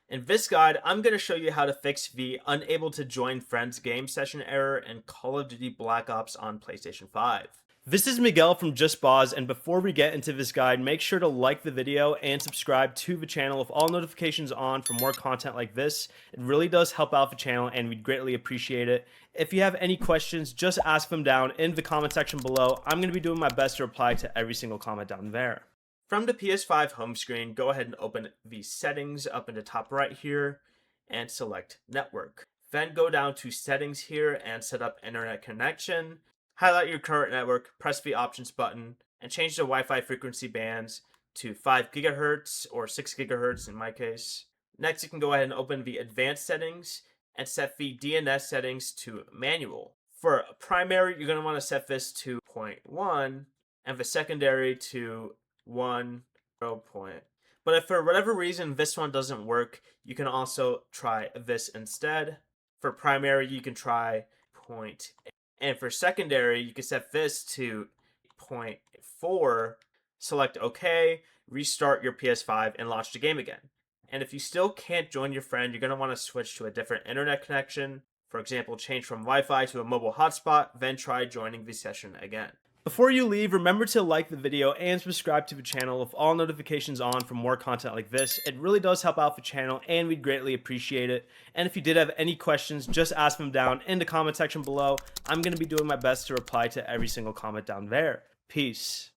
In this guide, I'm going to show you how to fix the unable to join friends game session error in Call of Duty Black Ops on PlayStation 5. This is Miguel from Just Boz, and before we get into this guide, make sure to like the video and subscribe to the channel with all notifications on for more content like this. It really does help out the channel and we'd greatly appreciate it. If you have any questions, just ask them down in the comment section below. I'm going to be doing my best to reply to every single comment down there. From the PS5 home screen, go ahead and open the settings up in the top right here and select network. Then go down to settings here and set up internet connection. Highlight your current network, press the options button, and change the Wi-Fi frequency bands to 5 gigahertz or 6 gigahertz in my case. Next, you can go ahead and open the advanced settings and set the DNS settings to manual. For primary, you're going to want to set this to 0.1 and the secondary to 1.0 point. But if for whatever reason this one doesn't work, you can also try this instead. For primary, you can try 0.8. And for secondary, you can set this to 0.4, select OK, restart your PS5, and launch the game again. And if you still can't join your friend, you're going to want to switch to a different internet connection. For example, change from Wi-Fi to a mobile hotspot, then try joining the session again. Before you leave, remember to like the video and subscribe to the channel with all notifications on for more content like this. It really does help out the channel and we'd greatly appreciate it. And if you did have any questions, just ask them down in the comment section below. I'm going to be doing my best to reply to every single comment down there. Peace.